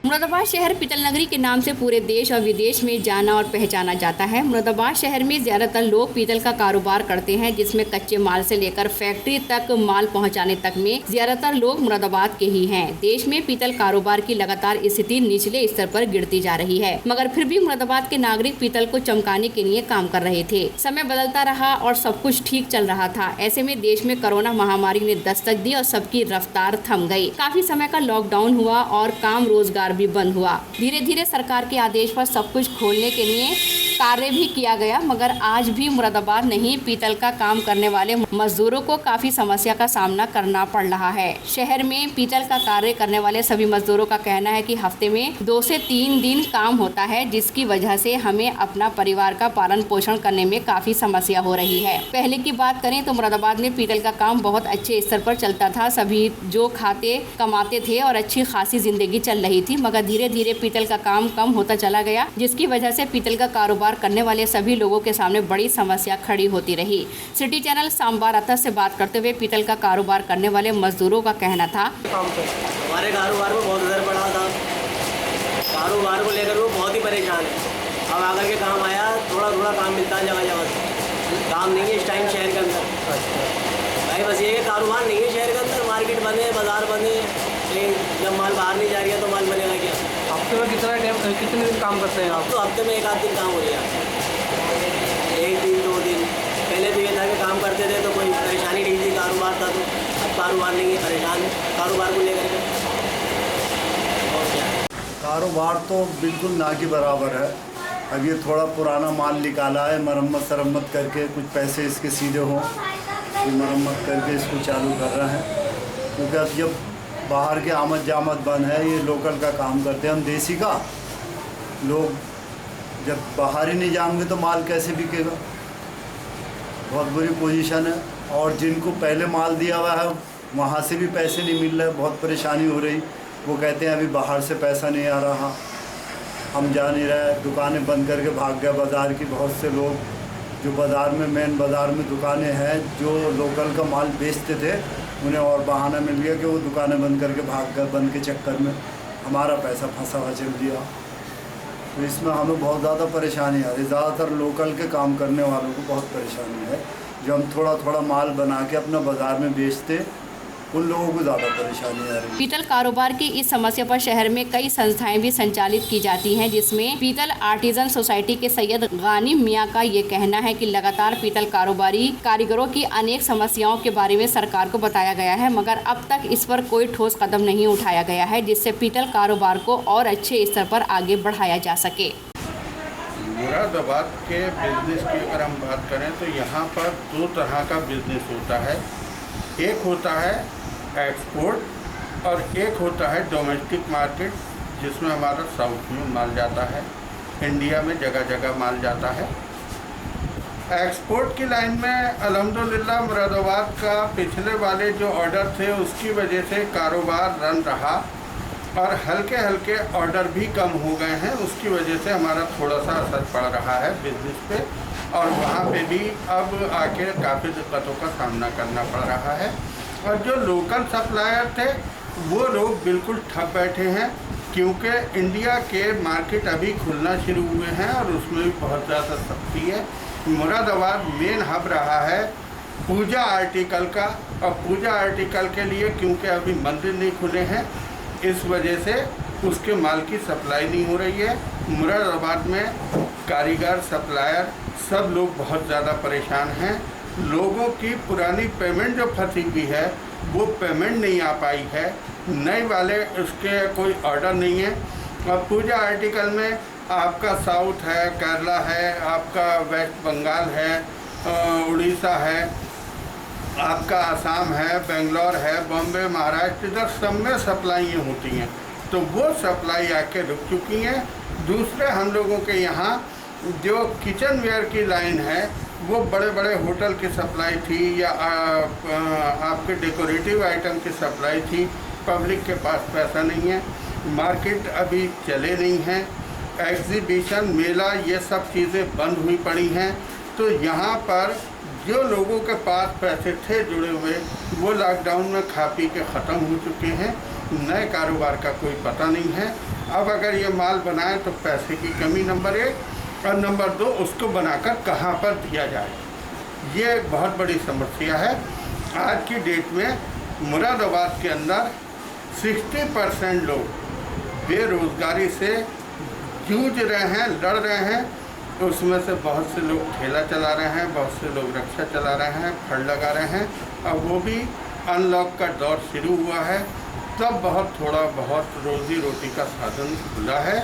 मुरादाबाद शहर पीतल नगरी के नाम से पूरे देश और विदेश में जाना और पहचाना जाता है। मुरादाबाद शहर में ज्यादातर लोग पीतल का कारोबार करते हैं, जिसमें कच्चे माल से लेकर फैक्ट्री तक माल पहुंचाने तक में ज्यादातर लोग मुरादाबाद के ही हैं। देश में पीतल कारोबार की लगातार स्थिति निचले स्तर पर गिरती जा रही है, मगर फिर भी मुरादाबाद के नागरिक पीतल को चमकाने के लिए काम कर रहे थे। समय बदलता रहा और सब कुछ ठीक चल रहा था। ऐसे में देश में कोरोना महामारी ने दस्तक दी और सबकी रफ्तार थम गई। काफी समय का लॉकडाउन हुआ और काम रोजगार भी बंद हुआ। धीरे धीरे सरकार के आदेश पर सब कुछ खोलने के लिए कार्य भी किया गया, मगर आज भी मुरादाबाद नहीं, पीतल का काम करने वाले मजदूरों को काफी समस्या का सामना करना पड़ रहा है। शहर में पीतल का कार्य करने वाले सभी मजदूरों का कहना है कि हफ्ते में 2 से 3 दिन काम होता है, जिसकी वजह से हमें अपना परिवार का पालन पोषण करने में काफी समस्या हो रही है। पहले की बात करें तो मुरादाबाद में पीतल का काम बहुत अच्छे स्तर पर चलता था। सभी जो खाते कमाते थे और अच्छी खासी जिंदगी चल रही थी, मगर धीरे धीरे पीतल का काम कम होता चला गया, जिसकी वजह से पीतल का कारोबार करने वाले सभी लोगों के सामने बड़ी समस्या खड़ी होती रही। सिटी चैनल सांबाराता से बात करते हुए पीतल का कारोबार करने वाले मजदूरों का कहना था, हमारे कारोबार में बहुत असर पड़ा था। कारोबार को लेकर वो बहुत ही परेशान है। अब आकर के काम आया, थोड़ा थोड़ा काम मिलता है जगह जगह से। काम नहीं है इस टाइम शहर के अंदर। भाई बस ये कारोबार नहीं है शहर के अंदर। मार्केट बंद है, बाजार बंद है, लेकिन जब माल बाहर नहीं जा रही है तो माल बनेगा क्या? हफ्ते में कितने दिन काम करते हैं आप? तो हफ्ते में 1 आध दिन काम हो रही है, 1 दिन 2 दिन। पहले तो ये था कि काम करते थे तो कोई परेशानी नहीं थी, कारोबार था। तो अब कारोबार नहीं है, परेशान है कारोबार को लेकर के। और क्या, कारोबार तो बिल्कुल ना के बराबर है। अब ये थोड़ा पुराना माल निकाला है, मरम्मत सरम्मत करके कुछ पैसे इसके सीधे हों, ये मरम्मत करके इसको चालू कर रहे हैं। क्योंकि अब जब बाहर के आमद जामद बंद है, ये लोकल का काम करते हैं हम देसी का। लोग जब बाहर ही नहीं जाएंगे तो माल कैसे बिकेगा? बहुत बुरी पोजीशन है। और जिनको पहले माल दिया हुआ है वहाँ से भी पैसे नहीं मिल रहे, बहुत परेशानी हो रही। वो कहते हैं अभी बाहर से पैसा नहीं आ रहा, हम जा नहीं रहे। दुकानें बंद करके भाग गए बाज़ार की बहुत से लोग। जो बाज़ार में मेन बाज़ार में दुकानें हैं, जो लोकल का माल बेचते थे, उन्हें और बहाना मिल गया कि वो दुकानें बंद करके भाग गए। बंद के चक्कर में हमारा पैसा फंसा हुआ चल दिया। तो इसमें हमें बहुत ज़्यादा परेशानी आ रही। ज़्यादातर लोकल के काम करने वालों को बहुत परेशानी है। जो हम थोड़ा थोड़ा माल बना के अपना बाज़ार में बेचते, उन लोगों को ज़्यादा परेशानी आ रही है। पीतल कारोबार की इस समस्या पर शहर में कई संस्थाएं भी संचालित की जाती हैं, जिसमें पीतल आर्टिजन सोसाइटी के सैयद गानी मियां का ये कहना है कि लगातार पीतल कारोबारी कारीगरों की अनेक समस्याओं के बारे में सरकार को बताया गया है, मगर अब तक इस पर कोई ठोस कदम नहीं उठाया गया है, जिससे पीतल कारोबार को और अच्छे स्तर पर आगे बढ़ाया जा सके। मुरादाबाद के बिजनेस की अगर हम बात करें तो यहाँ पर 2 तरह का बिजनेस होता है। एक होता है एक्सपोर्ट और एक होता है डोमेस्टिक मार्केट, जिसमें हमारा साउथ में माल जाता है, इंडिया में जगह जगह माल जाता है। एक्सपोर्ट की लाइन में अल्हम्दुलिल्लाह मुरादाबाद का पिछले वाले जो ऑर्डर थे उसकी वजह से कारोबार रन रहा और हल्के हल्के ऑर्डर भी कम हो गए हैं। उसकी वजह से हमारा थोड़ा सा असर पड़ रहा है बिजनेस पे, और वहाँ पे भी अब आके काफ़ी दिक्कतों का सामना करना पड़ रहा है। और जो लोकल सप्लायर थे वो लोग बिल्कुल ठप बैठे हैं, क्योंकि इंडिया के मार्केट अभी खुलना शुरू हुए हैं और उसमें भी बहुत ज़्यादा सख्ती है। मुरादाबाद मेन हब रहा है पूजा आर्टिकल का, और पूजा आर्टिकल के लिए क्योंकि अभी मंदिर नहीं खुले हैं, इस वजह से उसके माल की सप्लाई नहीं हो रही है। मुरादाबाद में कारीगर सप्लायर सब लोग बहुत ज़्यादा परेशान हैं। लोगों की पुरानी पेमेंट जो फंसी हुई है वो पेमेंट नहीं आ पाई है। नए वाले उसके कोई ऑर्डर नहीं है। और पूजा आर्टिकल में आपका साउथ है, केरला है, आपका वेस्ट बंगाल है, उड़ीसा है, आपका आसाम है, बेंगलोर है, बॉम्बे, महाराष्ट्र, इधर सब में सप्लाइयाँ होती हैं। तो वो सप्लाई आके रुक चुकी हैं। दूसरे हम लोगों के यहाँ जो किचन वेयर की लाइन है वो बड़े बड़े होटल की सप्लाई थी, या आपके डेकोरेटिव आइटम की सप्लाई थी। पब्लिक के पास पैसा नहीं है, मार्केट अभी चले नहीं हैं, एग्जीबिशन मेला ये सब चीज़ें बंद हुई पड़ी हैं। तो यहाँ पर जो लोगों के पास पैसे थे जुड़े हुए, वो लॉकडाउन में खा पी के ख़त्म हो चुके हैं। नए कारोबार का कोई पता नहीं है। अब अगर ये माल बनाए तो पैसे की कमी नंबर 1, और नंबर 2 उसको बनाकर कहाँ पर दिया जाए, ये एक बहुत बड़ी समस्या है। आज की डेट में मुरादाबाद के अंदर 60% लोग बेरोज़गारी से जूझ रहे हैं, लड़ रहे हैं। उसमें से बहुत से लोग ठेला चला रहे हैं, बहुत से लोग रिक्शा चला रहे हैं, फड़ लगा रहे हैं। अब वो भी अनलॉक का दौर शुरू हुआ है, तब बहुत थोड़ा बहुत रोज़ी रोटी का साधन खुला है।